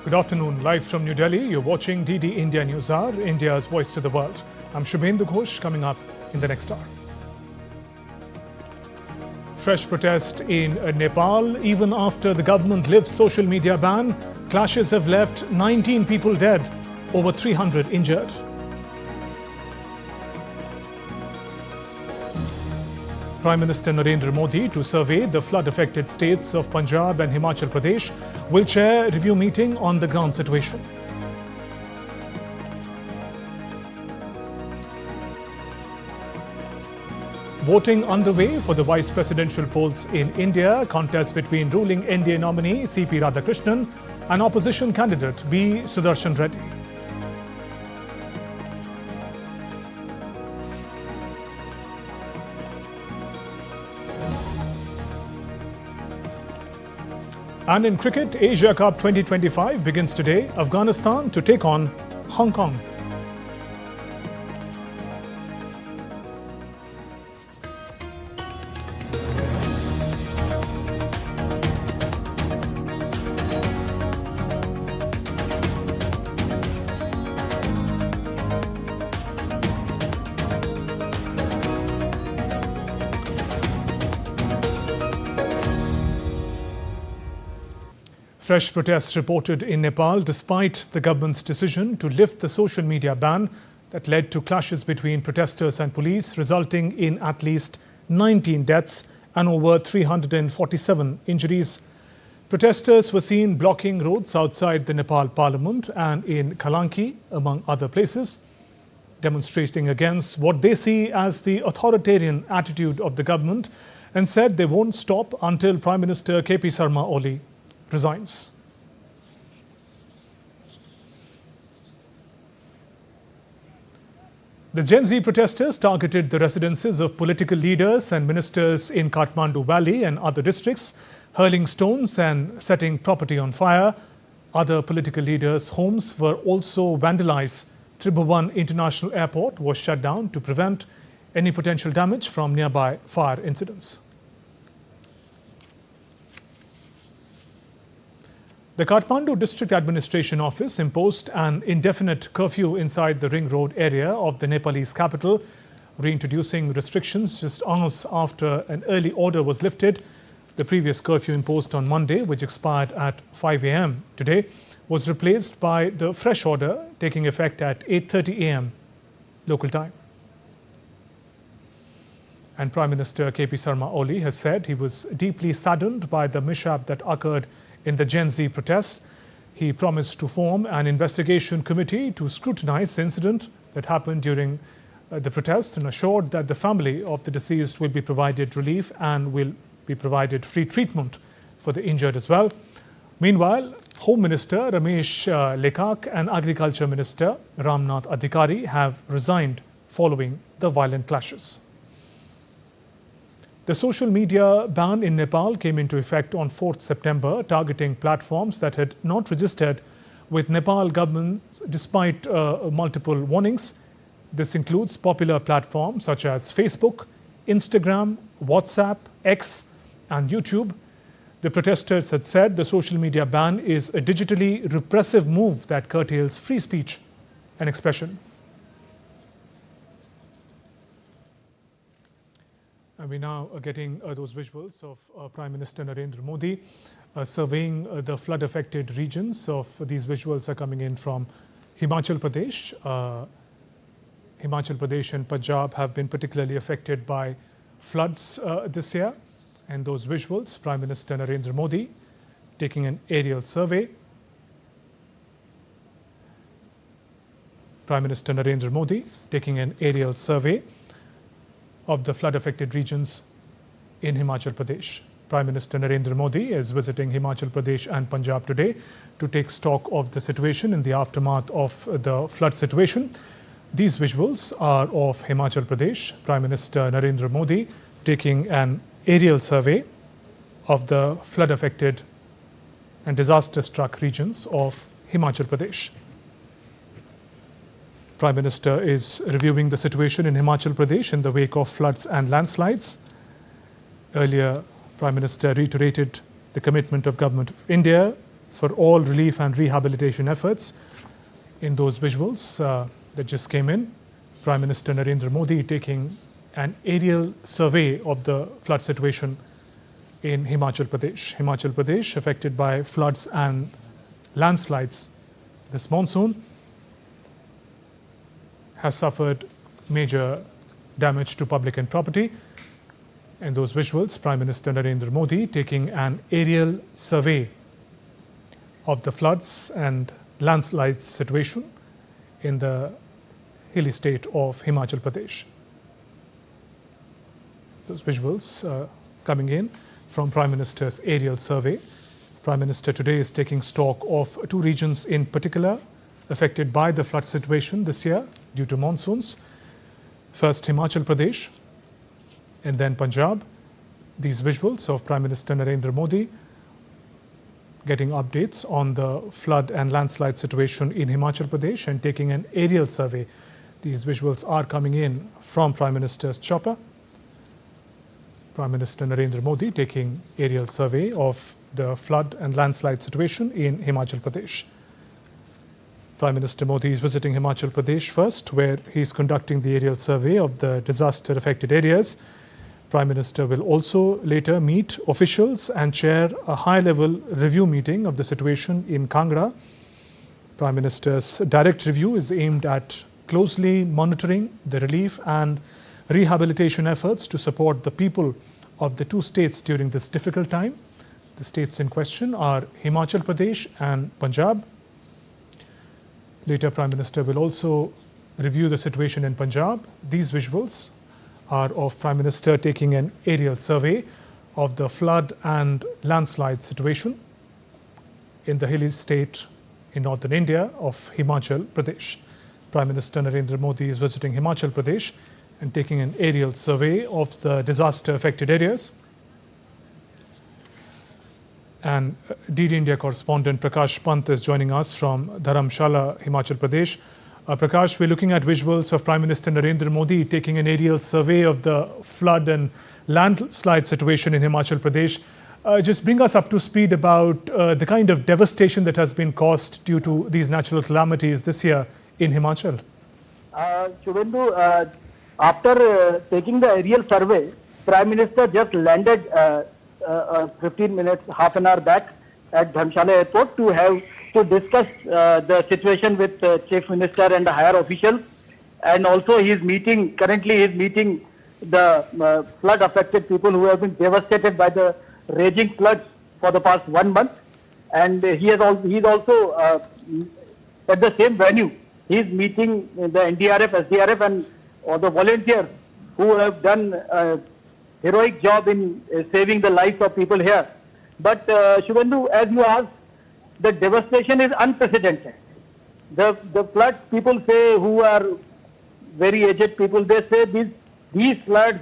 Good afternoon. Live from New Delhi, you're watching DD India NewsHour, India's voice to the world. I'm Shubhendu Ghosh, coming up in the next hour. Fresh protest in Nepal. Even after the government lifts social media ban, clashes have left 19 people dead, over 300 injured. Prime Minister Narendra Modi to survey the flood-affected states of Punjab and Himachal Pradesh will chair a review meeting on the ground situation. Voting underway for the vice presidential polls in India. Contest between ruling NDA nominee C.P. Radhakrishnan and opposition candidate B. Sudarshan Reddy. And in cricket, Asia Cup 2025 begins today. Afghanistan to take on Hong Kong. Fresh protests reported in Nepal despite the government's decision to lift the social media ban that led to clashes between protesters and police, resulting in at least 19 deaths and over 347 injuries. Protesters were seen blocking roads outside the Nepal parliament and in Kalanki, among other places, demonstrating against what they see as the authoritarian attitude of the government, and said they won't stop until Prime Minister K.P. Sharma Oli resigns. The Gen Z protesters targeted the residences of political leaders and ministers in Kathmandu Valley and other districts, hurling stones and setting property on fire. Other political leaders' homes were also vandalized. Tribhuvan International Airport was shut down to prevent any potential damage from nearby fire incidents. The Kathmandu District Administration Office imposed an indefinite curfew inside the Ring Road area of the Nepalese capital, reintroducing restrictions just hours after an early order was lifted. The previous curfew imposed on Monday, which expired at 5 a.m. today, was replaced by the fresh order taking effect at 8:30 a.m. local time. And Prime Minister K.P. Sharma Oli has said he was deeply saddened by the mishap that occurred in the Gen Z protests. He promised to form an investigation committee to scrutinize the incident that happened during the protests, and assured that the family of the deceased will be provided relief and will be provided free treatment for the injured as well. Meanwhile, Home Minister Ramesh Lekak and Agriculture Minister Ramnath Adhikari have resigned following the violent clashes. The social media ban in Nepal came into effect on 4th September, targeting platforms that had not registered with Nepal government despite multiple warnings. This includes popular platforms such as Facebook, Instagram, WhatsApp, X, and YouTube. The protesters had said the social media ban is a digitally repressive move that curtails free speech and expression. And we now are getting those visuals of Prime Minister Narendra Modi surveying the flood-affected regions. These visuals are coming in from Himachal Pradesh. Himachal Pradesh and Punjab have been particularly affected by floods this year. And those visuals, Prime Minister Narendra Modi taking an aerial survey. Prime Minister Narendra Modi taking an aerial survey of the flood-affected regions in Himachal Pradesh. Prime Minister Narendra Modi is visiting Himachal Pradesh and Punjab today to take stock of the situation in the aftermath of the flood situation. These visuals are of Himachal Pradesh. Prime Minister Narendra Modi taking an aerial survey of the flood-affected and disaster-struck regions of Himachal Pradesh. Prime Minister is reviewing the situation in Himachal Pradesh in the wake of floods and landslides. Earlier, Prime Minister reiterated the commitment of Government of India for all relief and rehabilitation efforts. In those visuals that just came in, Prime Minister Narendra Modi taking an aerial survey of the flood situation in Himachal Pradesh. Himachal Pradesh affected by floods and landslides this monsoon has suffered major damage to public and property. In those visuals, Prime Minister Narendra Modi taking an aerial survey of the floods and landslides situation in the hilly state of Himachal Pradesh. Those visuals coming in from Prime Minister's aerial survey. Prime Minister today is taking stock of two regions in particular affected by the flood situation this year due to monsoons. First Himachal Pradesh and then Punjab. These visuals of Prime Minister Narendra Modi getting updates on the flood and landslide situation in Himachal Pradesh and taking an aerial survey. These visuals are coming in from Prime Minister's chopper. Prime Minister Narendra Modi taking aerial survey of the flood and landslide situation in Himachal Pradesh. Prime Minister Modi is visiting Himachal Pradesh first, where he is conducting the aerial survey of the disaster-affected areas. Prime Minister will also later meet officials and chair a high-level review meeting of the situation in Kangra. Prime Minister's direct review is aimed at closely monitoring the relief and rehabilitation efforts to support the people of the two states during this difficult time. The states in question are Himachal Pradesh and Punjab. Later, Prime Minister will also review the situation in Punjab. These visuals are of Prime Minister taking an aerial survey of the flood and landslide situation in the hilly state in northern India of Himachal Pradesh. Prime Minister Narendra Modi is visiting Himachal Pradesh and taking an aerial survey of the disaster-affected areas. And DD India correspondent Prakash Pant is joining us from Dharamshala, Himachal Pradesh. Prakash, we're looking at visuals of Prime Minister Narendra Modi taking an aerial survey of the flood and landslide situation in Himachal Pradesh. Just bring us up to speed about the kind of devastation that has been caused due to these natural calamities this year in Himachal. Shubhendu, after taking the aerial survey, Prime Minister just landed 15 minutes, half an hour back at Dharamshala Airport to discuss the situation with Chief Minister and the higher officials, and also currently he is meeting the flood affected people who have been devastated by the raging floods for the past 1 month, and he is also at the same venue. He is meeting the NDRF, SDRF and all the volunteers who have done a heroic job in saving the lives of people here. But Shubhendu, as you asked, the devastation is unprecedented. The floods, people say, who are very aged people, they say these floods,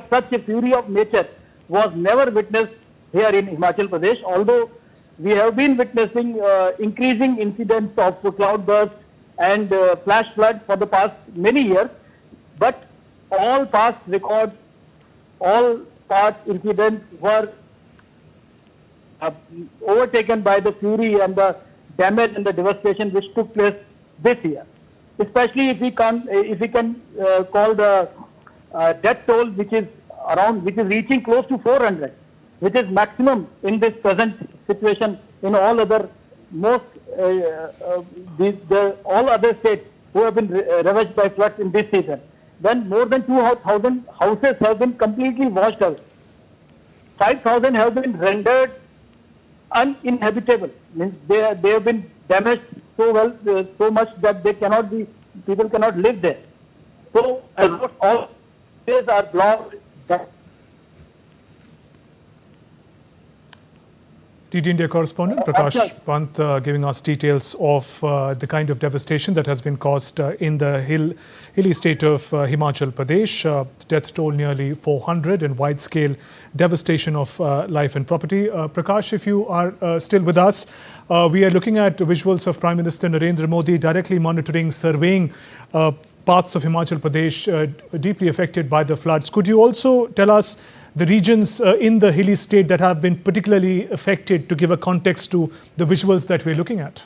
such a fury of nature was never witnessed here in Himachal Pradesh, although we have been witnessing increasing incidents of cloudbursts and flash flood for the past many years, but all past records, all past incidents were overtaken by the fury and the damage and the devastation which took place this year. Especially if we can call the death toll, which is reaching close to 400, which is maximum in this present situation in all other all other states who have been ravaged by floods in this season. Then more than 2,000 houses have been completely washed out. 5,000 have been rendered uninhabitable. Means they have been damaged so much that people cannot live there. So all these are blocked. DD India correspondent Prakash Pant giving us details of the kind of devastation that has been caused in the hilly state of Himachal Pradesh. Death toll nearly 400 and wide-scale devastation of life and property. Prakash, if you are still with us, we are looking at visuals of Prime Minister Narendra Modi directly monitoring, surveying parts of Himachal Pradesh deeply affected by the floods. Could you also tell us the regions in the hilly state that have been particularly affected, to give a context to the visuals that we're looking at?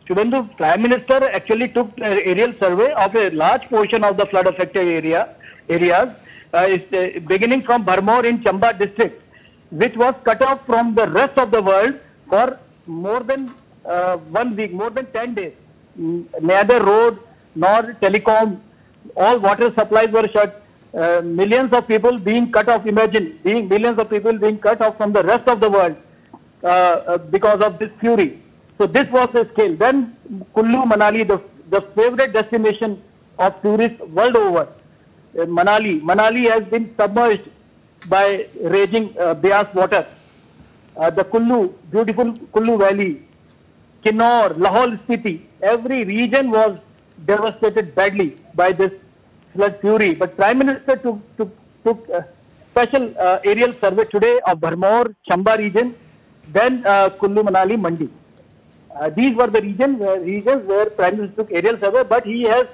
Shubhendu, Prime Minister actually took an aerial survey of a large portion of the flood affected areas, beginning from Bharmor in Chamba district, which was cut off from the rest of the world for more than 1 week, more than 10 days. Neither road nor telecom, all water supplies were shut. Millions of people being cut off. Imagine millions of people being cut off from the rest of the world because of this fury. So this was the scale. Then Kullu Manali, the favorite destination of tourists world over. Manali has been submerged by raging Beas water. The beautiful Kullu Valley, Kinnaur, Lahore Spiti, every region was devastated badly by this flood fury. But Prime Minister took a special aerial survey today of Bharmor, Chamba region, then Kullu Manali, Mandi. These were the regions where Prime Minister took aerial survey, but he has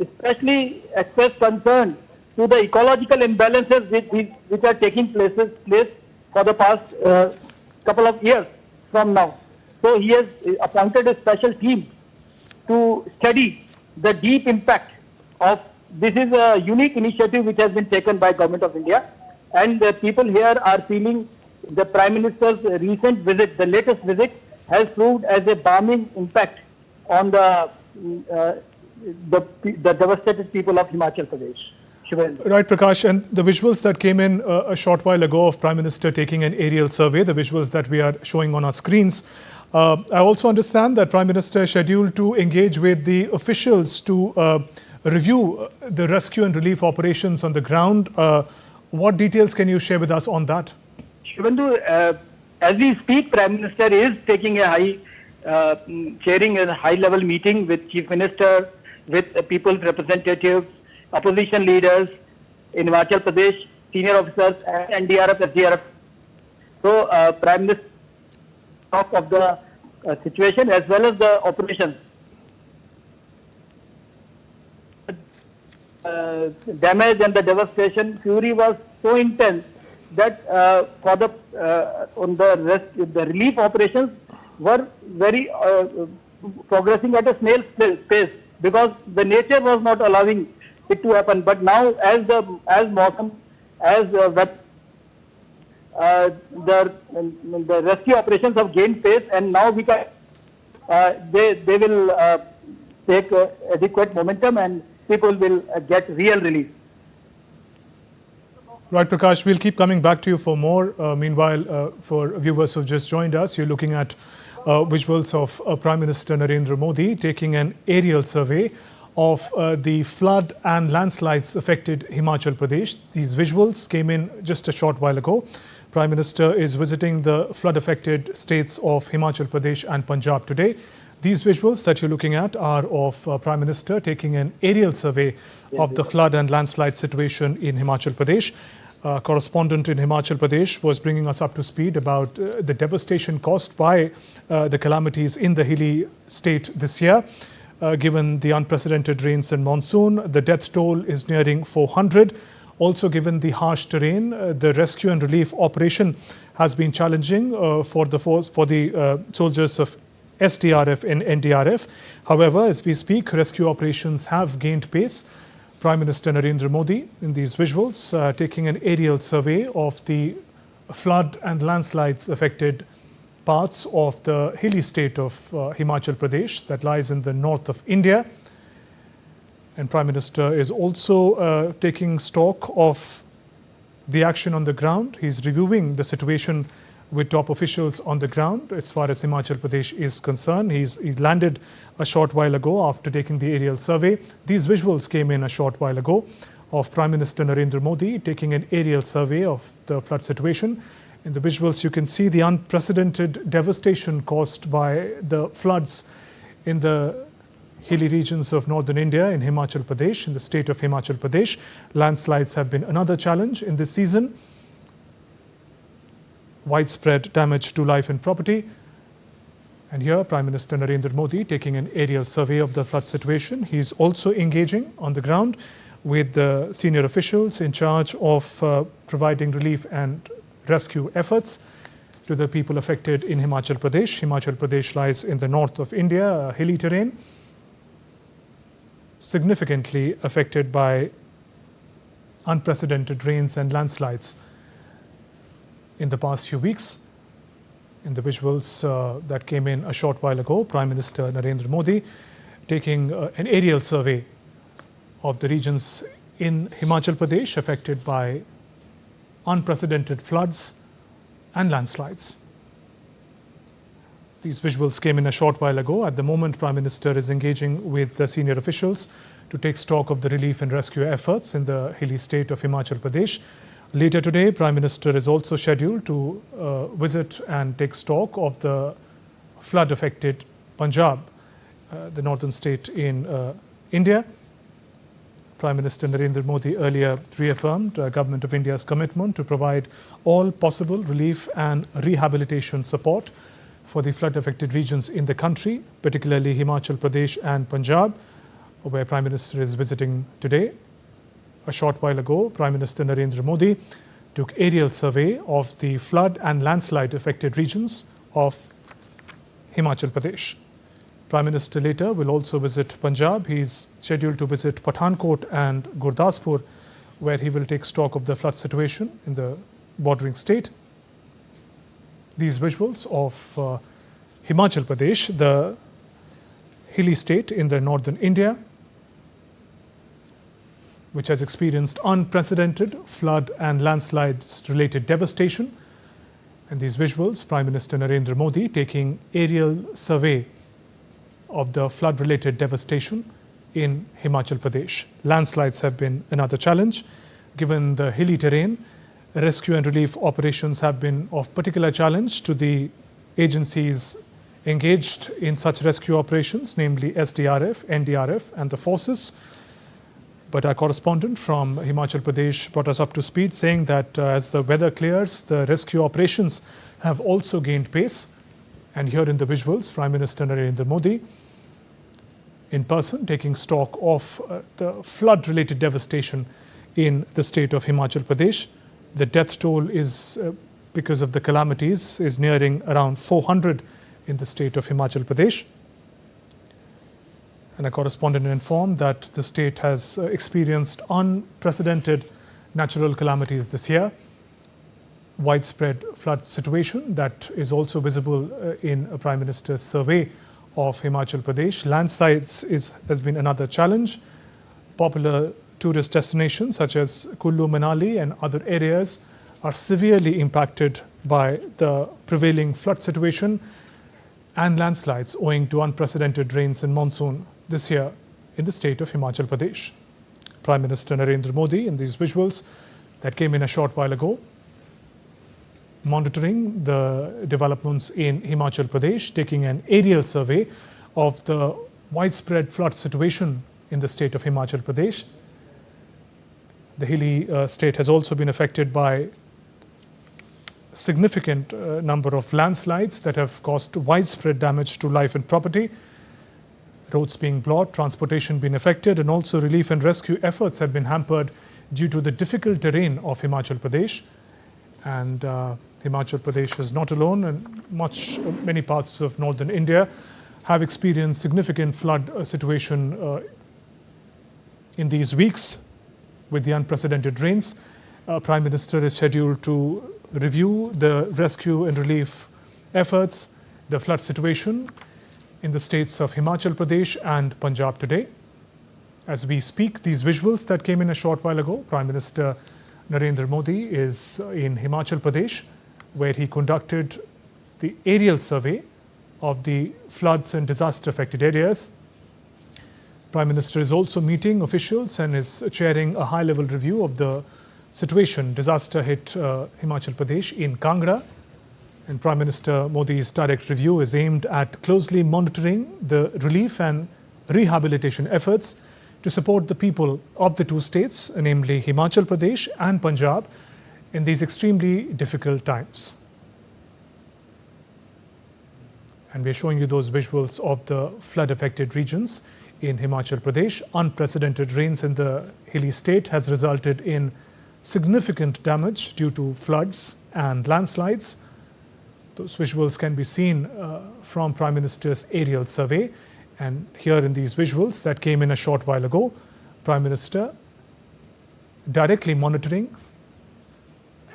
especially expressed concern to the ecological imbalances which are taking place for the past couple of years from now. So he has appointed a special team to study the deep impact of this. Is a unique initiative which has been taken by Government of India, and the people here are feeling the Prime Minister's recent visit, the latest visit, has proved as a balming impact on the devastated people of Himachal Pradesh. Right, Prakash, and the visuals that came in a short while ago of Prime Minister taking an aerial survey, the visuals that we are showing on our screens. I also understand that Prime Minister is scheduled to engage with the officials to review the rescue and relief operations on the ground. What details can you share with us on that? Shubhendu, as we speak, Prime Minister is taking chairing a high-level meeting with Chief Minister, with people's representatives, opposition leaders in Himachal Pradesh, senior officers, and NDRF, SDRF. So, Prime Minister talk of the situation as well as the operations. Damage and the devastation fury was so intense that for the relief operations were very progressing at a snail's pace, because the nature was not allowing it to happen. But now, as the rescue operations have gained pace, and now we can they will take adequate momentum, and people will get real relief. Right, Prakash, we'll keep coming back to you for more. Meanwhile, for viewers who've just joined us, you're looking at visuals of Prime Minister Narendra Modi taking an aerial survey of the flood and landslides affected Himachal Pradesh. These visuals came in just a short while ago. Prime Minister is visiting the flood-affected states of Himachal Pradesh and Punjab today. These visuals that you're looking at are of Prime Minister taking an aerial survey of the flood and landslide situation in Himachal Pradesh. Correspondent in Himachal Pradesh was bringing us up to speed about the devastation caused by the calamities in the hilly state this year. Given the unprecedented rains and monsoon, the death toll is nearing 400. Also, given the harsh terrain, the rescue and relief operation has been challenging for the soldiers of SDRF and NDRF. However, as we speak, rescue operations have gained pace. Prime Minister Narendra Modi, in these visuals, taking an aerial survey of the flood and landslides affected parts of the hilly state of Himachal Pradesh that lies in the north of India. And Prime Minister is also taking stock of the action on the ground. He's reviewing the situation with top officials on the ground as far as Himachal Pradesh is concerned. He landed a short while ago after taking the aerial survey. These visuals came in a short while ago of Prime Minister Narendra Modi taking an aerial survey of the flood situation. In the visuals, you can see the unprecedented devastation caused by the floods in the hilly regions of northern India in Himachal Pradesh, in the state of Himachal Pradesh. Landslides have been another challenge in this season. Widespread damage to life and property. And here, Prime Minister Narendra Modi taking an aerial survey of the flood situation. He is also engaging on the ground with the senior officials in charge of providing relief and rescue efforts to the people affected in Himachal Pradesh. Himachal Pradesh lies in the north of India, a hilly terrain, significantly affected by unprecedented rains and landslides in the past few weeks. In the visuals that came in a short while ago, Prime Minister Narendra Modi taking an aerial survey of the regions in Himachal Pradesh affected by unprecedented floods and landslides. These visuals came in a short while ago. At the moment, Prime Minister is engaging with the senior officials to take stock of the relief and rescue efforts in the hilly state of Himachal Pradesh. Later today, Prime Minister is also scheduled to visit and take stock of the flood-affected Punjab, the northern state in India. Prime Minister Narendra Modi earlier reaffirmed Government of India's commitment to provide all possible relief and rehabilitation support for the flood-affected regions in the country, particularly Himachal Pradesh and Punjab, where Prime Minister is visiting today. A short while ago, Prime Minister Narendra Modi took aerial survey of the flood and landslide affected regions of Himachal Pradesh. Prime Minister later will also visit Punjab. He is scheduled to visit Pathankot and Gurdaspur, where he will take stock of the flood situation in the bordering state. These visuals of Himachal Pradesh, the hilly state in the northern India, which has experienced unprecedented flood and landslides related devastation. And these visuals, Prime Minister Narendra Modi taking aerial survey of the flood related devastation in Himachal Pradesh. Landslides have been another challenge. Given the hilly terrain, rescue and relief operations have been of particular challenge to the agencies engaged in such rescue operations, namely SDRF, NDRF and the forces. But our correspondent from Himachal Pradesh brought us up to speed, saying that as the weather clears, the rescue operations have also gained pace. And here in the visuals, Prime Minister Narendra Modi in person taking stock of the flood-related devastation in the state of Himachal Pradesh. The death toll is, because of the calamities, is nearing around 400 in the state of Himachal Pradesh. And a correspondent informed that the state has experienced unprecedented natural calamities this year. Widespread flood situation that is also visible in a Prime Minister's survey of Himachal Pradesh. Landslides has been another challenge. Popular tourist destinations such as Kullu, Manali and other areas are severely impacted by the prevailing flood situation and landslides owing to unprecedented rains and monsoon this year in the state of Himachal Pradesh. Prime Minister Narendra Modi in these visuals that came in a short while ago, monitoring the developments in Himachal Pradesh, taking an aerial survey of the widespread flood situation in the state of Himachal Pradesh. The hilly state has also been affected by significant number of landslides that have caused widespread damage to life and property. Roads being blocked, transportation being affected, and also relief and rescue efforts have been hampered due to the difficult terrain of Himachal Pradesh. And Himachal Pradesh is not alone, and many parts of northern India have experienced significant flood situation in these weeks with the unprecedented rains. Prime Minister is scheduled to review the rescue and relief efforts, the flood situation in the states of Himachal Pradesh and Punjab today. As we speak, these visuals that came in a short while ago, Prime Minister Narendra Modi is in Himachal Pradesh, where he conducted the aerial survey of the floods and disaster affected areas. Prime Minister is also meeting officials and is chairing a high-level review of the situation disaster hit Himachal Pradesh in Kangra. And Prime Minister Modi's direct review is aimed at closely monitoring the relief and rehabilitation efforts to support the people of the two states, namely Himachal Pradesh and Punjab, in these extremely difficult times. And we're showing you those visuals of the flood-affected regions in Himachal Pradesh. Unprecedented rains in the hilly state has resulted in significant damage due to floods and landslides. Those visuals can be seen from Prime Minister's aerial survey. And here in these visuals that came in a short while ago, Prime Minister directly monitoring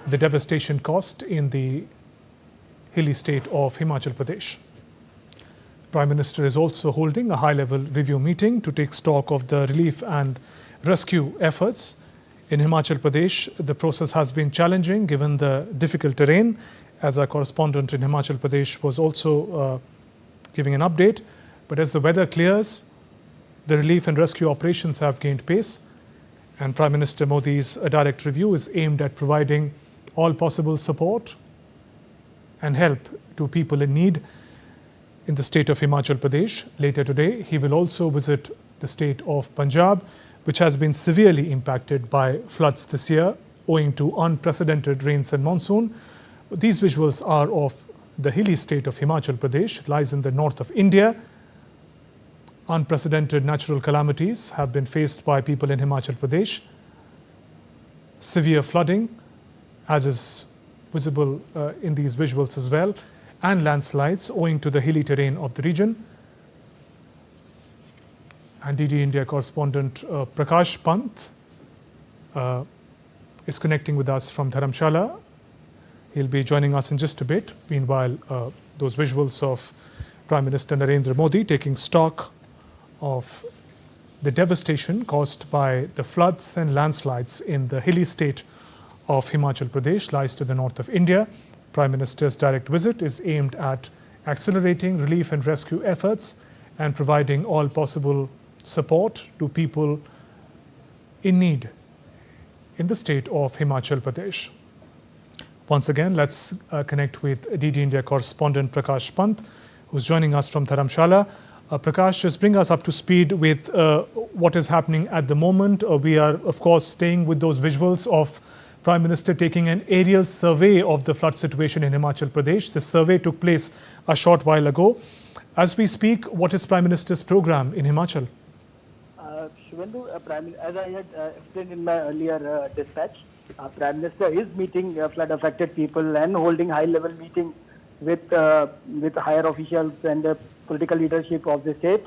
the devastation caused in the hilly state of Himachal Pradesh. Prime Minister is also holding a high-level review meeting to take stock of the relief and rescue efforts. In Himachal Pradesh, the process has been challenging given the difficult terrain, as our correspondent in Himachal Pradesh was also giving an update. But as the weather clears, the relief and rescue operations have gained pace, and Prime Minister Modi's direct review is aimed at providing all possible support and help to people in need in the state of Himachal Pradesh. Later today, he will also visit the state of Punjab, which has been severely impacted by floods this year owing to unprecedented rains and monsoon. These visuals are of the hilly state of Himachal Pradesh. It lies in the north of India. Unprecedented natural calamities have been faced by people in Himachal Pradesh. Severe flooding, as is visible in these visuals as well, and landslides owing to the hilly terrain of the region. And DD India correspondent Prakash Pant is connecting with us from Dharamshala. He'll be joining us in just a bit. Meanwhile, those visuals of Prime Minister Narendra Modi taking stock of the devastation caused by the floods and landslides in the hilly state of Himachal Pradesh lies to the north of India. Prime Minister's direct visit is aimed at accelerating relief and rescue efforts and providing all possible support to people in need in the state of Himachal Pradesh. Once again, let's connect with DD India correspondent Prakash Pant, who's joining us from Dharamshala. Prakash, just bring us up to speed with what is happening at the moment. We are, of course, staying with those visuals of Prime Minister taking an aerial survey of the flood situation in Himachal Pradesh. The survey took place a short while ago. As we speak, what is Prime Minister's program in Himachal? Shivendu, as I had explained in my earlier dispatch, Prime Minister is meeting flood-affected people and holding high-level meeting with higher officials and the political leadership of the state.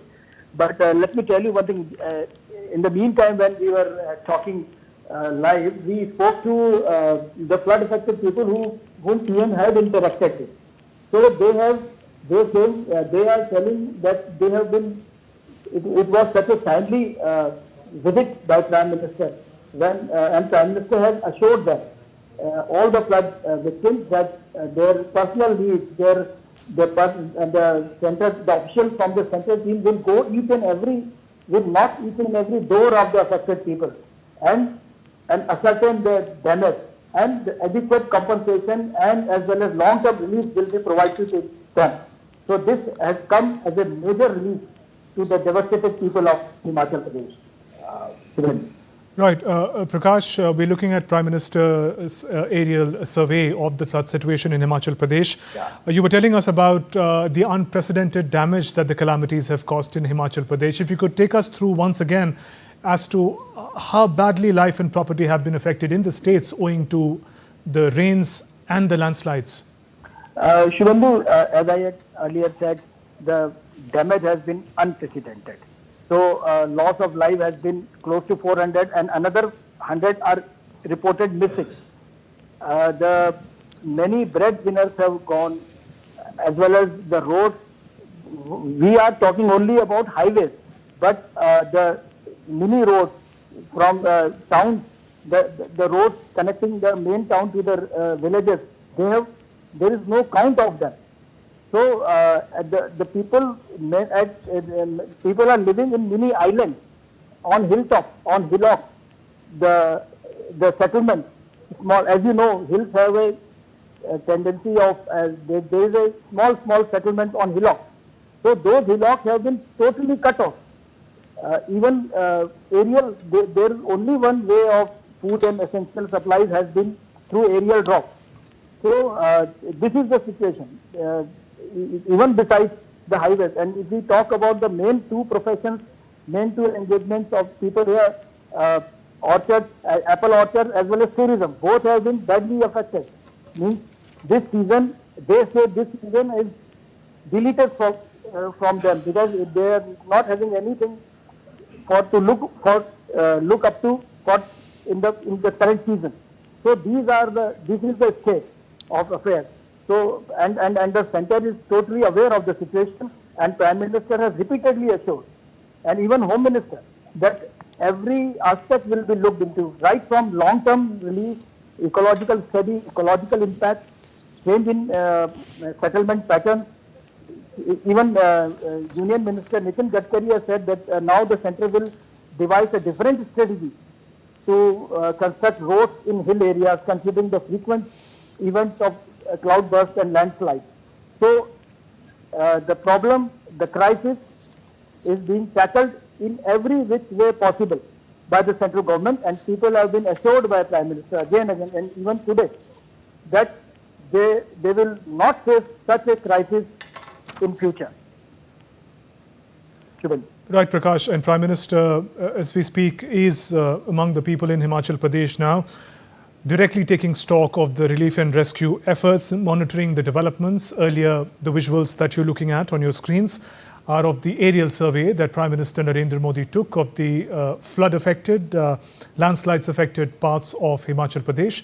But let me tell you one thing. In the meantime, when we were talking live, we spoke to the flood-affected people whom PM had interacted with. So they are telling that they have been. It was such a timely visit by Prime Minister and Prime Minister has assured them all the flood victims that their personal needs, the officials from the central team will go will knock each and every door of the affected people and ascertain the damage, and adequate compensation and as well as long-term relief will be provided to them. So this has come as a major relief to the devastated people of Himachal Pradesh. Right. Prakash, we're looking at Prime Minister's aerial survey of the flood situation in Himachal Pradesh. Yeah. You were telling us about the unprecedented damage that the calamities have caused in Himachal Pradesh. If you could take us through once again as to how badly life and property have been affected in the states owing to the rains and the landslides. Shivendu, as I had earlier said, the damage has been unprecedented. So loss of life has been close to 400 and another 100 are reported missing. The many breadwinners have gone, as well as the roads. We are talking only about highways, but the mini roads from towns, the roads connecting the main town to the villages, there is no count of them. So the people are living in mini islands, on hilltops, on hillocks. The settlement, small, as you know, hills have a tendency of there is a small settlement on hillocks. So those hillocks have been totally cut off. Even aerial, there is only one way of food and essential supplies has been through aerial drop. So this is the situation. even besides the highways. And if we talk about the main two professions, main two engagements of people here, orchards, apple orchards as well as tourism, both have been badly affected. Means this season, they say this season is deleted from them because they are not having anything to look up to in the current season. So this is the state of affairs. So and the center is totally aware of the situation, and Prime Minister has repeatedly assured, and even Home Minister, that every aspect will be looked into, right from long-term relief, ecological study, ecological impact, change in settlement patterns. Even Union Minister Nitin Gadkari has said that now the center will devise a different strategy to construct roads in hill areas, considering the frequent events of cloudburst and landslides. So the problem, the crisis, is being tackled in every which way possible by the central government, and people have been assured by Prime Minister again and again, and even today, that they will not face such a crisis in future. Shubhendu. Right, Prakash, and Prime Minister, as we speak, is among the people in Himachal Pradesh now, directly taking stock of the relief and rescue efforts, monitoring the developments. Earlier, the visuals that you're looking at on your screens are of the aerial survey that Prime Minister Narendra Modi took of the flood-affected, landslides-affected parts of Himachal Pradesh.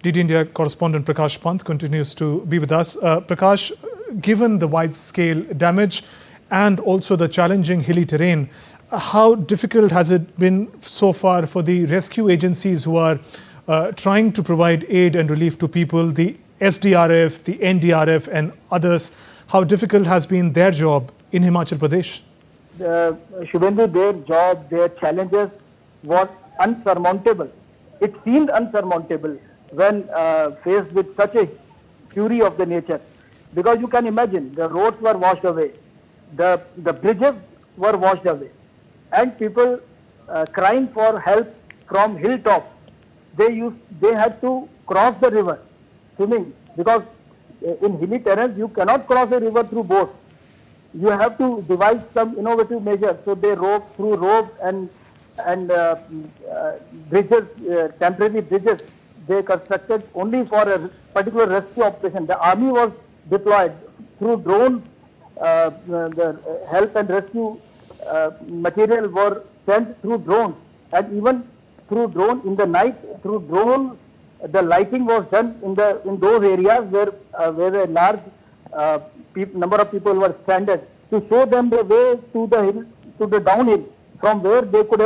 DD India correspondent Prakash Pant continues to be with us. Prakash, given the wide-scale damage and also the challenging hilly terrain, how difficult has it been so far for the rescue agencies who are trying to provide aid and relief to people, the SDRF, the NDRF and others? How difficult has been their job in Himachal Pradesh? Shubhendu, their job, their challenges was unsurmountable. It seemed unsurmountable when faced with such a fury of the nature. Because you can imagine, the roads were washed away, the bridges were washed away, and people crying for help from hilltops. They had to cross the river swimming, because in hilly terrains you cannot cross a river through boats. You have to devise some innovative measures. So they roped through ropes and bridges, temporary bridges. They constructed only for a particular rescue operation. The army was deployed through drones. The help and rescue material were sent through drones, and even through drone in the night. Through drone, the lighting was done in those areas where a large number of people were stranded, to show them the way to the hill, to the downhill, from where they could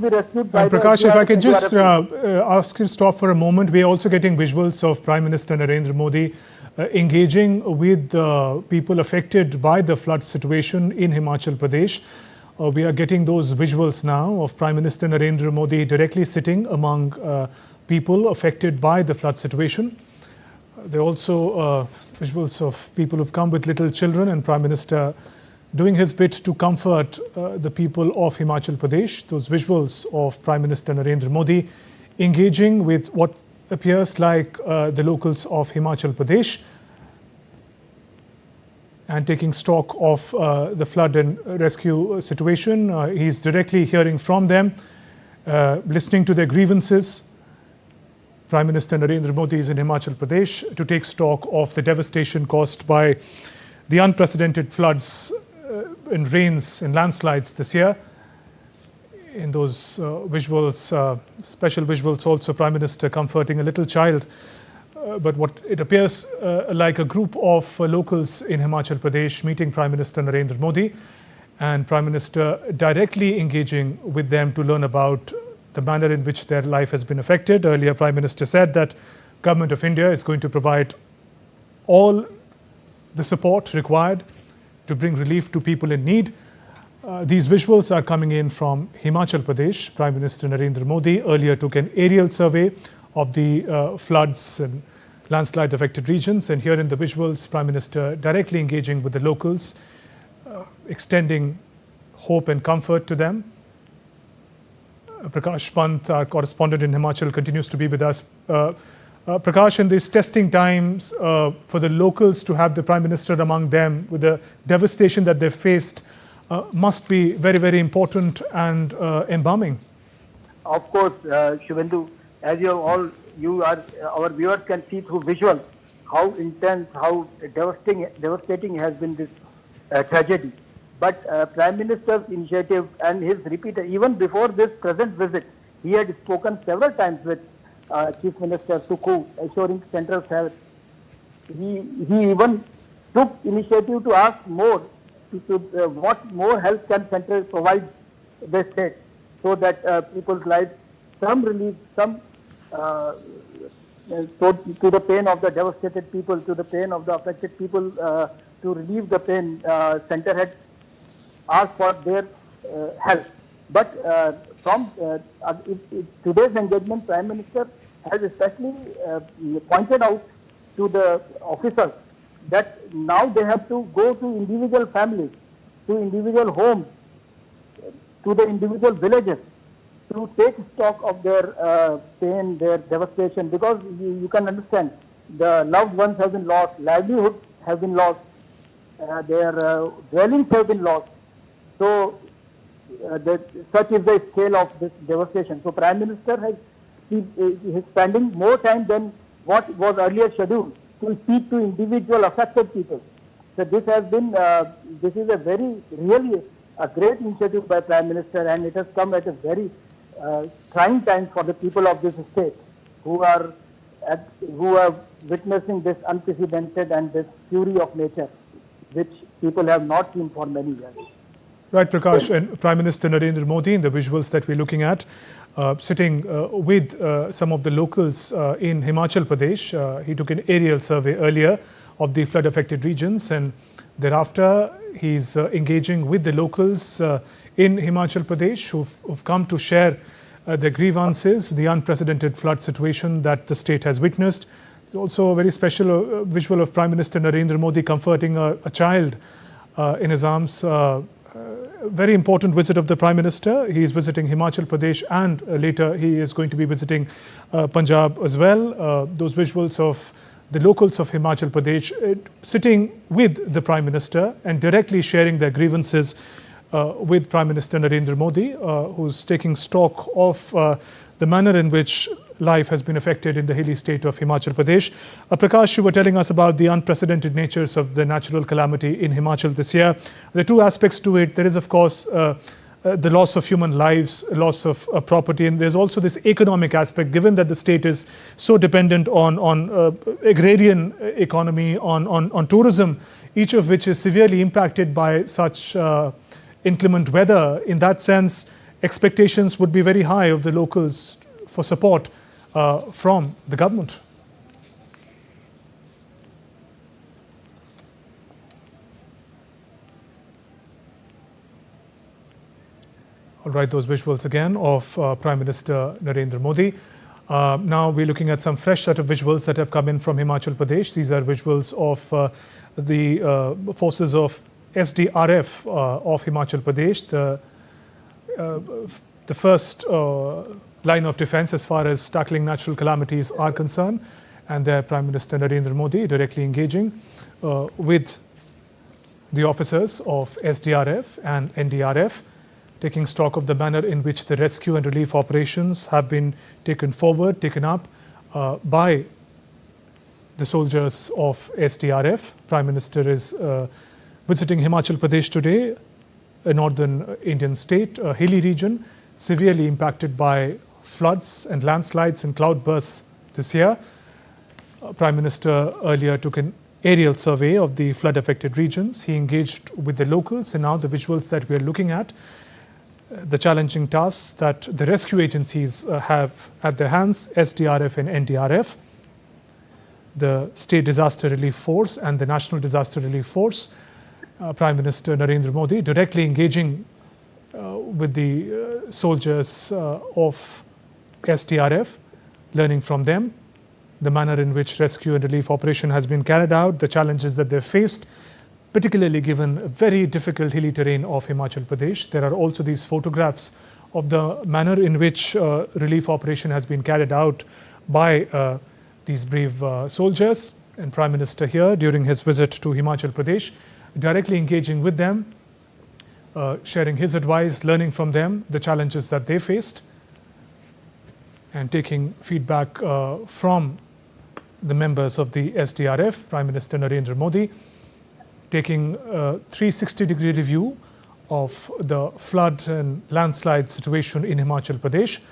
be rescued by Prakash, if I can just ask you to stop for a moment. We are also getting visuals of Prime Minister Narendra Modi engaging with people affected by the flood situation in Himachal Pradesh. We are getting those visuals now of Prime Minister Narendra Modi directly sitting among people affected by the flood situation. There are also visuals of people who've come with little children, and Prime Minister doing his bit to comfort the people of Himachal Pradesh. Those visuals of Prime Minister Narendra Modi engaging with what appears like the locals of Himachal Pradesh and taking stock of the flood and rescue situation. He's directly hearing from them, listening to their grievances. Prime Minister Narendra Modi is in Himachal Pradesh to take stock of the devastation caused by the unprecedented floods and rains and landslides this year. In those visuals, special visuals also, Prime Minister comforting a little child. But what it appears like a group of locals in Himachal Pradesh meeting Prime Minister Narendra Modi, and Prime Minister directly engaging with them to learn about the manner in which their life has been affected. Earlier, Prime Minister said that Government of India is going to provide all the support required to bring relief to people in need. These visuals are coming in from Himachal Pradesh. Prime Minister Narendra Modi earlier took an aerial survey of the floods and landslide affected regions, and here in the visuals, Prime Minister directly engaging with the locals, extending hope and comfort to them. Prakash Pant, our correspondent in Himachal, continues to be with us. Prakash, in these testing times, for the locals to have the Prime Minister among them with the devastation that they've faced must be very, very important and embalming. Of course, Shubhendu, as our viewers can see through visuals, how intense, how devastating has been this tragedy. But Prime Minister's initiative and his repeated, even before this present visit, he had spoken several times with Chief Minister Sukhu, assuring central health. He even took initiative to ask more, what more help can central provide the state, so that people's lives, some relief, some to the pain of the devastated people, to the pain of the affected people, to relieve the pain, center had asked for their help. But from today's engagement, Prime Minister has especially pointed out to the officers that now they have to go to individual families, to individual homes, to the individual villages, to take stock of their pain, their devastation, because you can understand the loved ones have been lost, livelihoods have been lost, their dwellings have been lost. So such is the scale of this devastation. So Prime Minister is spending more time than what was earlier scheduled to speak to individual affected people. So this has been, this is really a great initiative by Prime Minister, and it has come at a very trying time for the people of this state who are witnessing this unprecedented and this fury of nature, which people have not seen for many years. Right, Prakash, and Prime Minister Narendra Modi, in the visuals that we're looking at, sitting with some of the locals in Himachal Pradesh. He took an aerial survey earlier of the flood-affected regions, and thereafter he's engaging with the locals in Himachal Pradesh who've come to share their grievances, the unprecedented flood situation that the state has witnessed. Also a very special visual of Prime Minister Narendra Modi comforting a child in his arms. Very important visit of the Prime Minister. He is visiting Himachal Pradesh, and later he is going to be visiting Punjab as well. Those visuals of the locals of Himachal Pradesh sitting with the Prime Minister and directly sharing their grievances with Prime Minister Narendra Modi, who's taking stock of the manner in which life has been affected in the hilly state of Himachal Pradesh. Prakash, you were telling us about the unprecedented natures of the natural calamity in Himachal this year. There are two aspects to it. There is, of course, the loss of human lives, loss of property, and there's also this economic aspect, given that the state is so dependent on agrarian economy, on tourism, each of which is severely impacted by such inclement weather. In that sense, expectations would be very high of the locals for support from the government. All right, those visuals again of Prime Minister Narendra Modi. Now we're looking at some fresh set of visuals that have come in from Himachal Pradesh. These are visuals of the forces of SDRF of Himachal Pradesh, the first line of defense as far as tackling natural calamities are concerned, and their Prime Minister Narendra Modi directly engaging with the officers of SDRF and NDRF, taking stock of the manner in which the rescue and relief operations have been taken up by the soldiers of SDRF. Prime Minister is visiting Himachal Pradesh today, a northern Indian state, a hilly region, severely impacted by floods and landslides and cloudbursts this year. Prime Minister earlier took an aerial survey of the flood-affected regions. He engaged with the locals, and now the visuals that we are looking at, the challenging tasks that the rescue agencies have at their hands, SDRF and NDRF, the State Disaster Relief Force and the National Disaster Relief Force. Prime Minister Narendra Modi directly engaging with the soldiers of SDRF, learning from them the manner in which rescue and relief operation has been carried out, the challenges that they've faced, particularly given a very difficult hilly terrain of Himachal Pradesh. There are also these photographs of the manner in which relief operation has been carried out by these brave soldiers, and Prime Minister here during his visit to Himachal Pradesh, directly engaging with them, sharing his advice, learning from them the challenges that they faced, and taking feedback from the members of the SDRF. Prime Minister Narendra Modi taking a 360-degree review of the flood and landslide situation in Himachal Pradesh,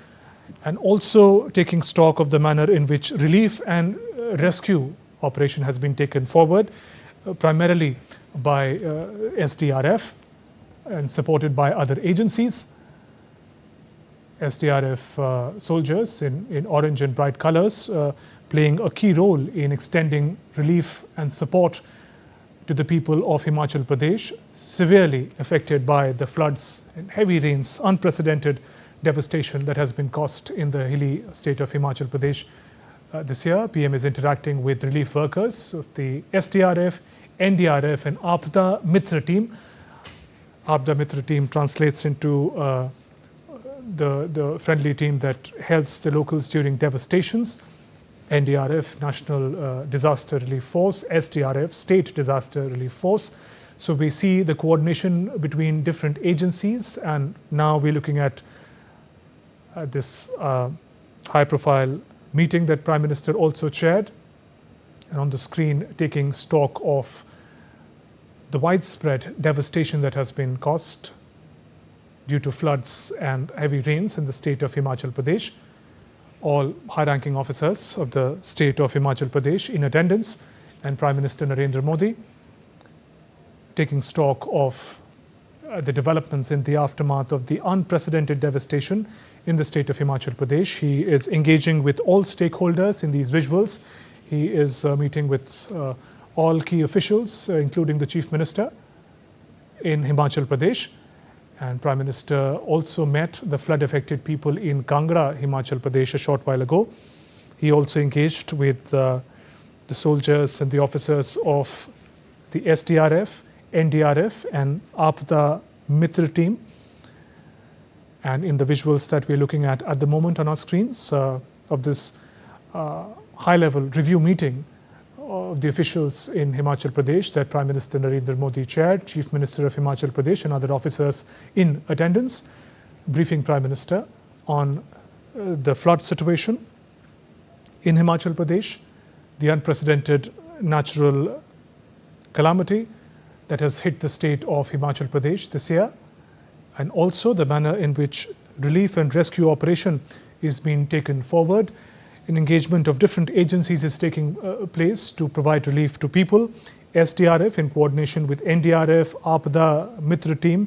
and also taking stock of the manner in which relief and rescue operation has been taken forward, primarily by SDRF and supported by other agencies. SDRF soldiers in orange and bright colors playing a key role in extending relief and support to the people of Himachal Pradesh, severely affected by the floods and heavy rains, unprecedented devastation that has been caused in the hilly state of Himachal Pradesh. This year, PM is interacting with relief workers of the SDRF, NDRF and Aapda Mitra team. Aapda Mitra team translates into the friendly team that helps the locals during devastations. NDRF, National Disaster Relief Force, SDRF, State Disaster Relief Force. So we see the coordination between different agencies, and now we're looking at this high-profile meeting that Prime Minister also chaired, and on the screen taking stock of the widespread devastation that has been caused due to floods and heavy rains in the state of Himachal Pradesh. All high-ranking officers of the state of Himachal Pradesh in attendance, and Prime Minister Narendra Modi taking stock of the developments in the aftermath of the unprecedented devastation in the state of Himachal Pradesh. He is engaging with all stakeholders in these visuals. He is meeting with all key officials, including the Chief Minister in Himachal Pradesh. And Prime Minister also met the flood-affected people in Kangra, Himachal Pradesh, a short while ago. He also engaged with the soldiers and the officers of the SDRF, NDRF and Aapda Mitra team. And in the visuals that we're looking at the moment on our screens of this high-level review meeting of the officials in Himachal Pradesh that Prime Minister Narendra Modi chaired, Chief Minister of Himachal Pradesh and other officers in attendance, briefing Prime Minister on the flood situation in Himachal Pradesh, the unprecedented natural calamity that has hit the state of Himachal Pradesh this year, and also the manner in which relief and rescue operation is being taken forward. An engagement of different agencies is taking place to provide relief to people. SDRF in coordination with NDRF, Aapda Mitra team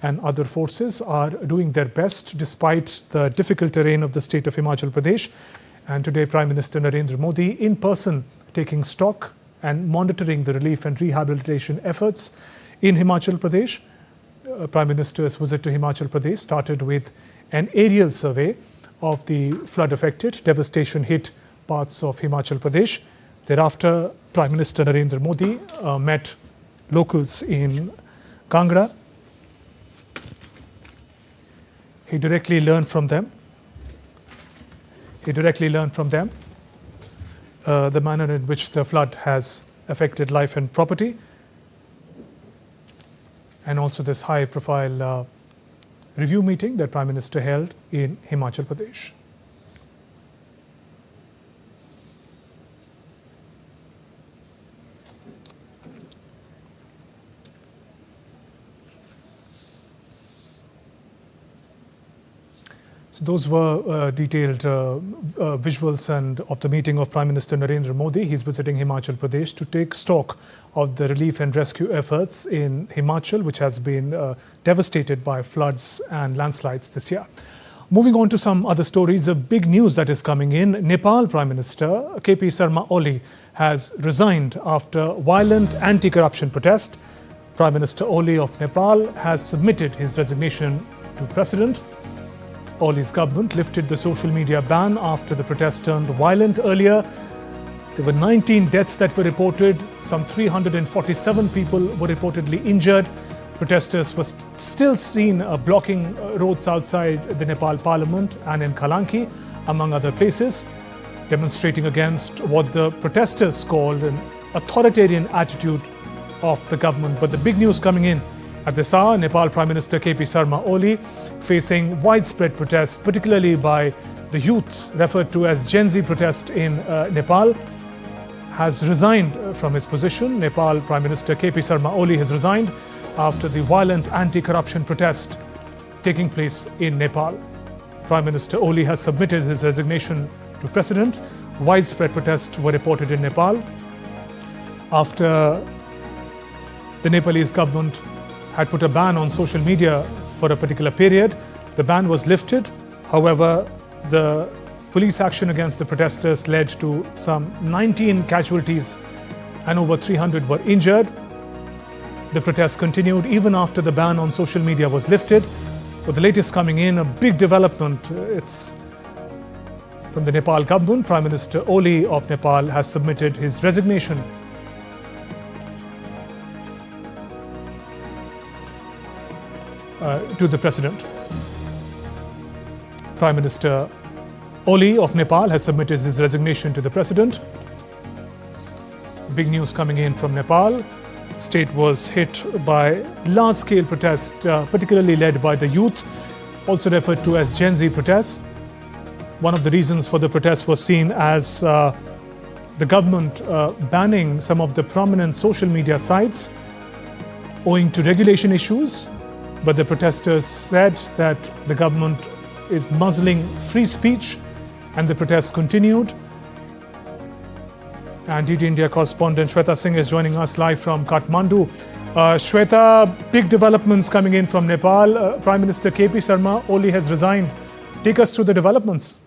and other forces are doing their best despite the difficult terrain of the state of Himachal Pradesh. And today Prime Minister Narendra Modi in person taking stock and monitoring the relief and rehabilitation efforts in Himachal Pradesh. Prime Minister's visit to Himachal Pradesh started with an aerial survey of the flood-affected, devastation-hit parts of Himachal Pradesh. Thereafter, Prime Minister Narendra Modi met locals in Kangra. He directly learned from them. The manner in which the flood has affected life and property, and also this high-profile review meeting that Prime Minister held in Himachal Pradesh. So those were detailed visuals and of the meeting of Prime Minister Narendra Modi. He's visiting Himachal Pradesh to take stock of the relief and rescue efforts in Himachal, which has been devastated by floods and landslides this year. Moving on to some other stories of big news that is coming in. Nepal Prime Minister KP Sharma Oli has resigned after violent anti-corruption protest. Prime Minister Oli of Nepal has submitted his resignation to President. Oli's government lifted the social media ban after the protest turned violent earlier. There were 19 deaths that were reported. Some 347 people were reportedly injured. Protesters were still seen blocking roads outside the Nepal Parliament and in Kalanki, among other places. demonstrating against what the protesters called an authoritarian attitude of the government. But the big news coming in at this hour, Nepal Prime Minister KP Sharma Oli, facing widespread protests, particularly by the youth, referred to as Gen Z protest in Nepal, has resigned from his position. Nepal Prime Minister KP Sharma Oli has resigned after the violent anti-corruption protest taking place in Nepal. Prime Minister Oli has submitted his resignation to President. Widespread protests were reported in Nepal after the Nepalese government had put a ban on social media for a particular period. The ban was lifted. However, the police action against the protesters led to some 19 casualties and over 300 were injured. The protests continued even after the ban on social media was lifted. But the latest coming in, a big development. It's from the Nepal government. Prime Minister Oli of Nepal has submitted his resignation to the President. Prime Minister Oli of Nepal has submitted his resignation to the President. Big news coming in from Nepal. State was hit by large-scale protests, particularly led by the youth, also referred to as Gen Z protests. One of the reasons for the protests was seen as the government banning some of the prominent social media sites owing to regulation issues. But the protesters said that the government is muzzling free speech, and the protests continued. And DD India correspondent Shweta Singh is joining us live from Kathmandu. Shweta, big developments coming in from Nepal. Prime Minister KP Sharma Oli has resigned. Take us through the developments.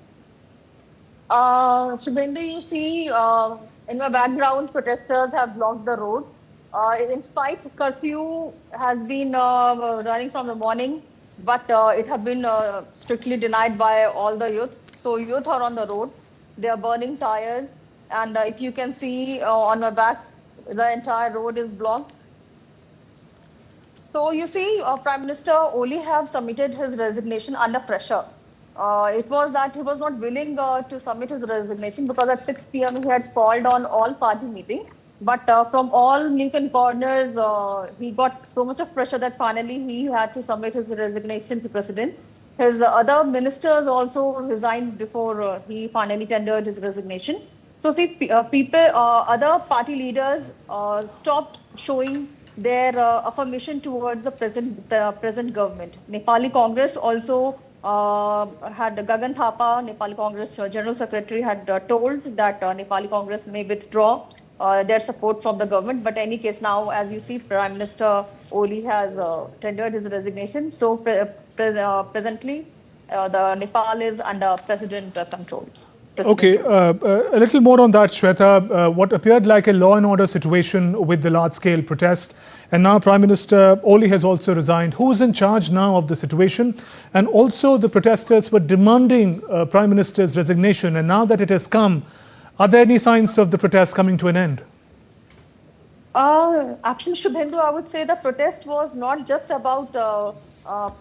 Shubhendu, you see in my background, protesters have blocked the road. In spite, curfew has been running from the morning, but it has been strictly denied by all the youth. So youth are on the road. They are burning tires. And if you can see on my back, the entire road is blocked. So you see, Prime Minister Oli have submitted his resignation under pressure. It was that he was not willing to submit his resignation because at 6 p.m. he had called on all party meeting. But from all nook and corners, he got so much of pressure that finally he had to submit his resignation to President. His other ministers also resigned before he finally tendered his resignation. So see, other party leaders stopped showing their affirmation towards the present government. Nepali Congress also had Gagan Thapa, Nepali Congress General Secretary, had told that Nepali Congress may withdraw their support from the government. But in any case, now, as you see, Prime Minister Oli has tendered his resignation. So presently, the Nepal is under president control. Okay, a little more on that, Shweta. What appeared like a law and order situation with the large-scale protest, and now Prime Minister Oli has also resigned. Who is in charge now of the situation? And also the protesters were demanding Prime Minister's resignation, and now that it has come, are there any signs of the protests coming to an end? Actually, Shubhendu, I would say the protest was not just about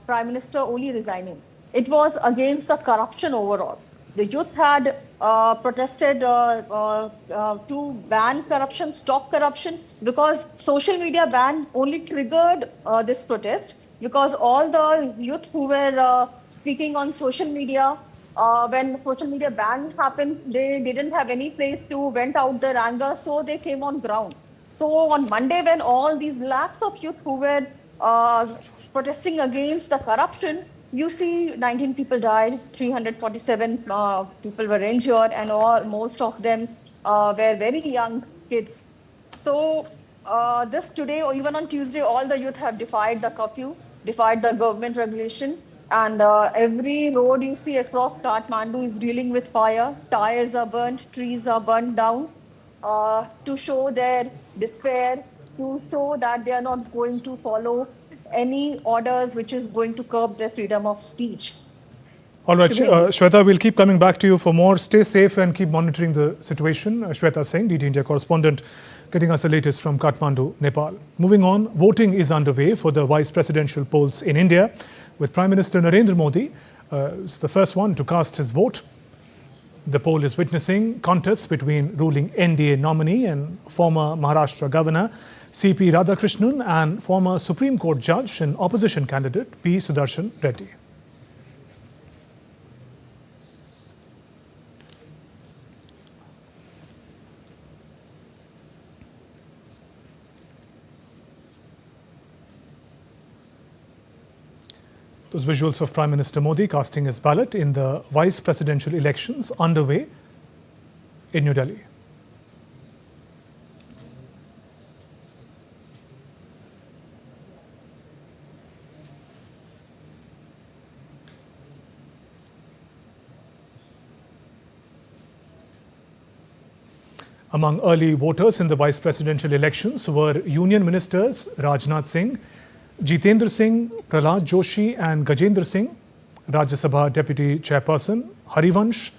Prime Minister Oli resigning. It was against the corruption overall. The youth had protested to ban corruption, stop corruption, because social media ban only triggered this protest, because all the youth who were speaking on social media, when social media ban happened, they didn't have any place to vent out their anger, so they came on ground. So on Monday, when all these lakhs of youth who were protesting against the corruption, you see 19 people died, 347 people were injured, and most of them were very young kids. So this today, or even on Tuesday, all the youth have defied the curfew, defied the government regulation, and every road you see across Kathmandu is reeling with fire. Tires are burnt, trees are burnt down to show their despair, to show that they are not going to follow any orders which is going to curb their freedom of speech. All right, Shweta, we'll keep coming back to you for more. Stay safe and keep monitoring the situation. Shweta Singh, DD India correspondent, getting us the latest from Kathmandu, Nepal. Moving on, voting is underway for the vice presidential polls in India, with Prime Minister Narendra Modi is the first one to cast his vote. The poll is witnessing contests between ruling NDA nominee and former Maharashtra Governor C.P. Radhakrishnan and former Supreme Court Judge and opposition candidate P. Sudarshan Reddy. Those visuals of Prime Minister Modi casting his ballot in the vice presidential elections underway in New Delhi. Among early voters in the vice presidential elections were Union Ministers Rajnath Singh, Jitendra Singh, Prahlad Joshi and Gajendra Singh, Rajya Sabha Deputy Chairperson Harivansh,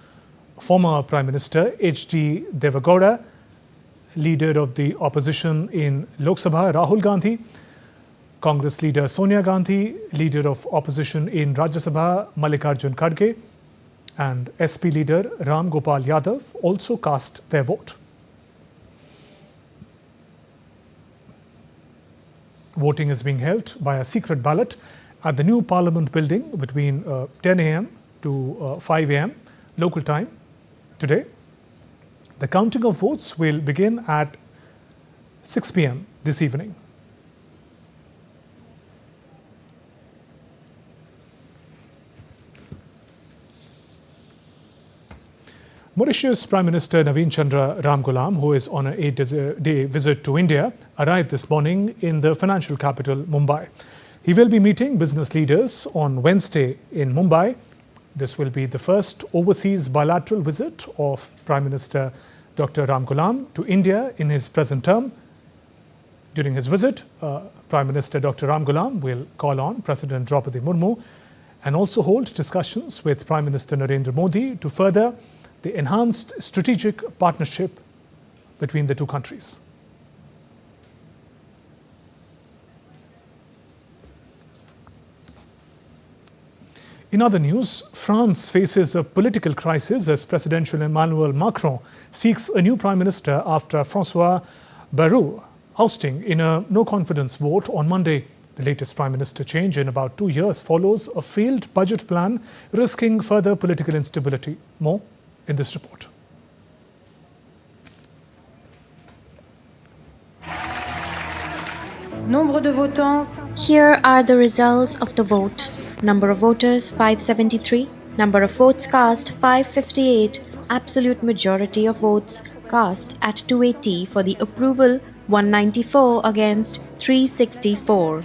former Prime Minister H.D. Devagowda, Leader of the Opposition in Lok Sabha Rahul Gandhi, Congress Leader Sonia Gandhi, Leader of Opposition in Rajya Sabha Mallikarjun Kharge and SP Leader Ram Gopal Yadav also cast their vote. Voting is being held by a secret ballot at the new Parliament building between 10 a.m. to 5 a.m. local time today. The counting of votes will begin at 6 p.m. this evening. Mauritius Prime Minister Naveen Chandra Ramgoolam, who is on an 8-day visit to India, arrived this morning in the financial capital, Mumbai. He will be meeting business leaders on Wednesday in Mumbai. This will be the first overseas bilateral visit of Prime Minister Dr. Ramgoolam to India in his present term. During his visit, Prime Minister Dr. Ramgoolam will call on President Draupadi Murmu and also hold discussions with Prime Minister Narendra Modi to further the enhanced strategic partnership between the two countries. In other news, France faces a political crisis as President Emmanuel Macron seeks a new prime minister after François Bayrou ousting in a no-confidence vote on Monday. The latest prime minister change in about 2 years follows a failed budget plan, risking further political instability. More in this report. Here are the results of the vote. Number of voters 573, number of votes cast 558, absolute majority of votes cast at 280 for the approval 194 against 364.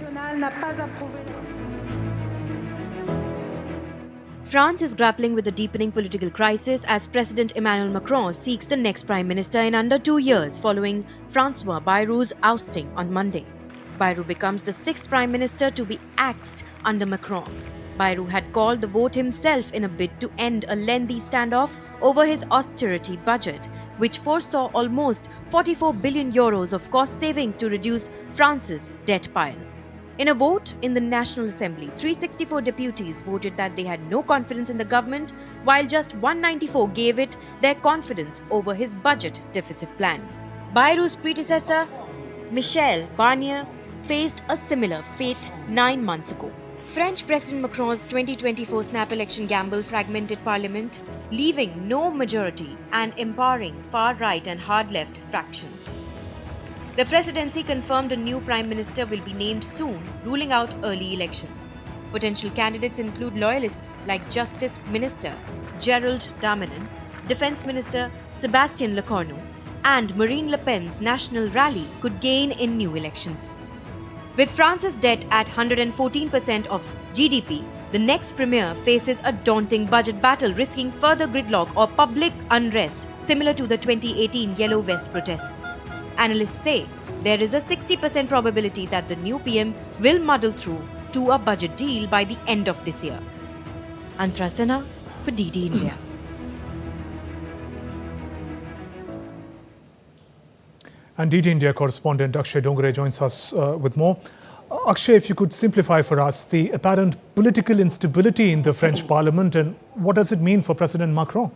France is grappling with a deepening political crisis as President Emmanuel Macron seeks the next prime minister in under 2 years following François Bayrou's ousting on Monday. Bayrou becomes the sixth prime minister to be axed under Macron. Bayrou had called the vote himself in a bid to end a lengthy standoff over his austerity budget, which foresaw almost 44 billion euros of cost savings to reduce France's debt pile. In a vote in the National Assembly, 364 deputies voted that they had no confidence in the government, while just 194 gave it their confidence over his budget deficit plan. Bayrou's predecessor, Michel Barnier, faced a similar fate 9 months ago. French President Macron's 2024 snap election gamble fragmented parliament, leaving no majority and empowering far-right and hard-left fractions. The presidency confirmed a new prime minister will be named soon, ruling out early elections. Potential candidates include loyalists like Justice Minister Gérald Darmanin, Defense Minister Sébastien Lecornu, and Marine Le Pen's National Rally could gain in new elections. With France's debt at 114% of GDP, the next premier faces a daunting budget battle, risking further gridlock or public unrest similar to the 2018 Yellow Vest protests. Analysts say there is a 60% probability that the new PM will muddle through to a budget deal by the end of this year. Antara Sinha for DD India. And DD India correspondent Akshay Dongre joins us with more. Akshay, if you could simplify for us the apparent political instability in the French parliament and what does it mean for President Macron?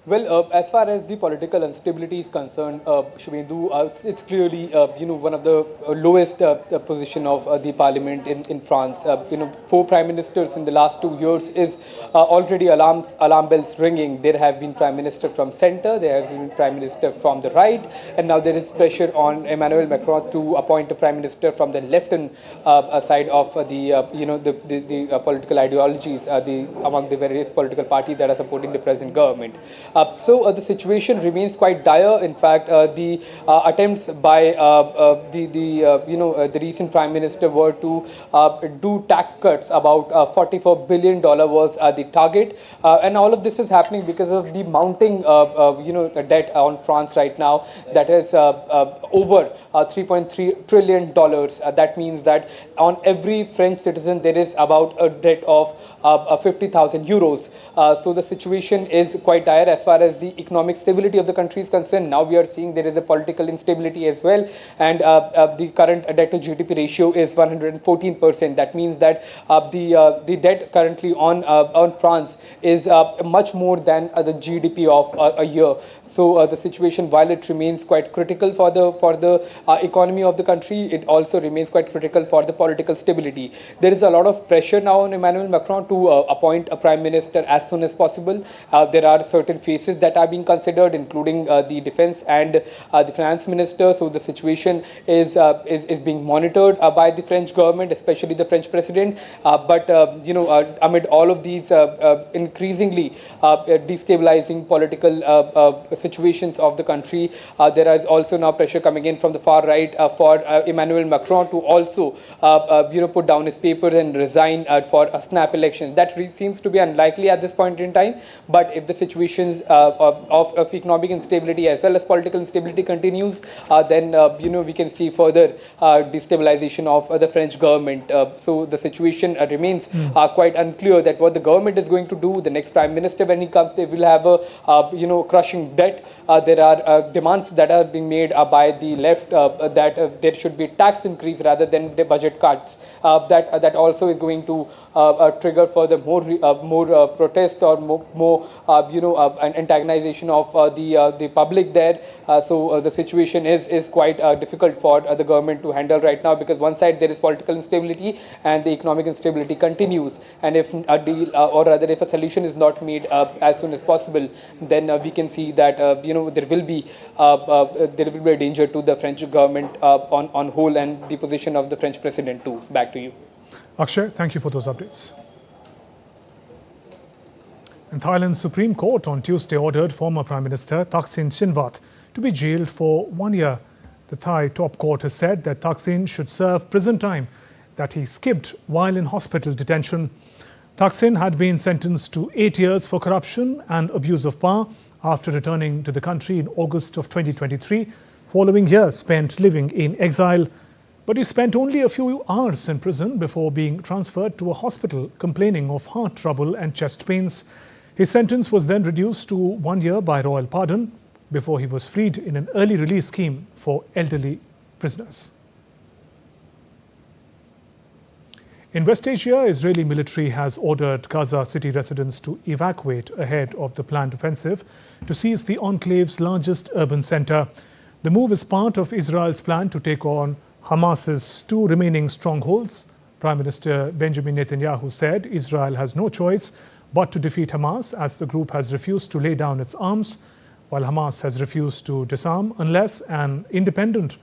Well, as far as the political instability is concerned, Shubhendu, it's clearly one of the lowest position of the parliament in France. 4 prime ministers in the last 2 years is already alarm bells ringing. There have been prime minister from center, there have been prime minister from the right, and now there is pressure on Emmanuel Macron to appoint a prime minister from the left and side of the political ideologies among the various political parties that are supporting the present government. So the situation remains quite dire. In fact, the attempts by the recent prime minister were to do tax cuts. About $44 billion was the target, and all of this is happening because of the mounting debt on France right now that is over $3.3 trillion. That means that on every French citizen there is about a debt of 50,000 euros. So the situation is quite dire as far as the economic stability of the country is concerned. Now we are seeing there is a political instability as well, and the current debt to GDP ratio is 114%. That means that the debt currently on France is much more than the GDP of a year. So the situation, while it remains quite critical for the economy of the country, it also remains quite critical for the political stability. There is a lot of pressure now on Emmanuel Macron to appoint a prime minister as soon as possible. There are certain phases that are being considered, including the defense and the finance minister. So the situation is being monitored by the French government, especially the French president. But amid all of these increasingly destabilizing political situations of the country, there is also now pressure coming in from the far right for Emmanuel Macron to also put down his papers and resign for a snap election. That seems to be unlikely at this point in time, but if the situations of economic instability as well as political instability continues, then we can see further destabilization of the French government. So the situation remains quite unclear that what the government is going to do. The next prime minister, when he comes, they will have a crushing debt. There are demands that are being made by the left that there should be tax increase rather than the budget cuts. That also is going to trigger further more protest or more antagonization of the public there. So the situation is quite difficult for the government to handle right now, because one side there is political instability and the economic instability continues, and if a deal or rather if a solution is not made as soon as possible, then we can see that there will be a danger to the French government on whole, and the position of the French president too. Back to you. Akshay, thank you for those updates. And Thailand's Supreme Court on Tuesday ordered former Prime Minister Thaksin Shinawatra to be jailed for 1 year. The Thai top court has said that Thaksin should serve prison time that he skipped while in hospital detention. Thaksin had been sentenced to 8 years for corruption and abuse of power after returning to the country in August of 2023, following years spent living in exile. But he spent only a few hours in prison before being transferred to a hospital complaining of heart trouble and chest pains. His sentence was then reduced to 1 year by royal pardon before he was freed in an early release scheme for elderly prisoners. In West Asia, Israeli military has ordered Gaza city residents to evacuate ahead of the planned offensive to seize the enclave's largest urban center. The move is part of Israel's plan to take on Hamas's 2 remaining strongholds. Prime Minister Benjamin Netanyahu said Israel has no choice but to defeat Hamas, as the group has refused to lay down its arms, while Hamas has refused to disarm unless an independent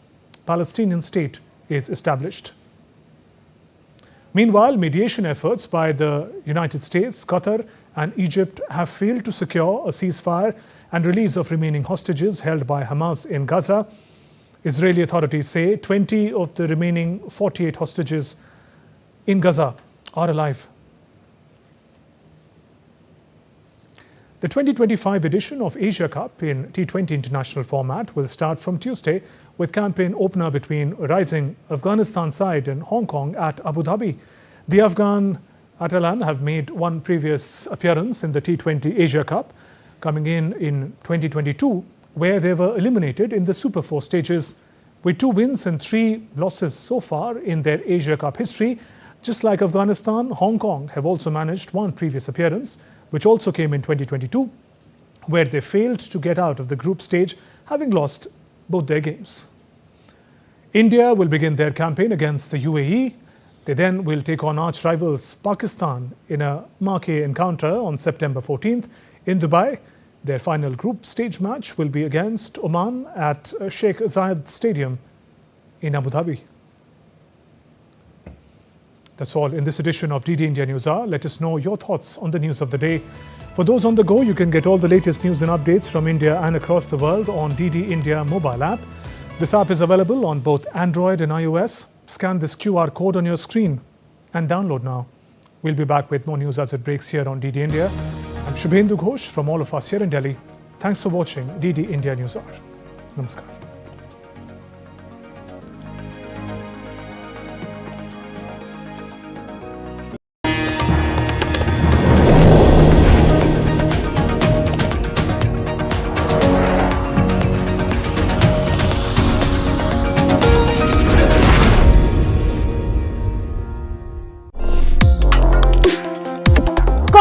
Palestinian state is established. Meanwhile, mediation efforts by the United States, Qatar and Egypt have failed to secure a ceasefire and release of remaining hostages held by Hamas in Gaza. Israeli authorities say 20 of the remaining 48 hostages in Gaza are alive. The 2025 edition of Asia Cup in T20 international format will start from Tuesday with campaign opener between rising Afghanistan side and Hong Kong at Abu Dhabi. The Afghan Atalan have made one previous appearance in the T20 Asia Cup, coming in 2022, where they were eliminated in the Super 4 stages. With 2 wins and 3 losses so far in their Asia Cup history, just like Afghanistan, Hong Kong have also managed one previous appearance, which also came in 2022. where they failed to get out of the group stage, having lost both their games. India will begin their campaign against the UAE. They then will take on arch rivals Pakistan in a marquee encounter on September 14th in Dubai. Their final group stage match will be against Oman at Sheikh Zayed Stadium in Abu Dhabi. That's all in this edition of DD India NewsHour. Let us know your thoughts on the news of the day. For those on the go, you can get all the latest news and updates from India and across the world on DD India mobile app. This app is available on both Android and iOS. Scan this QR code on your screen and download now. We'll be back with more news as it breaks here on DD India. I'm Shubhendu Ghosh from all of us here in Delhi. Thanks for watching DD India NewsHour. Namaskar.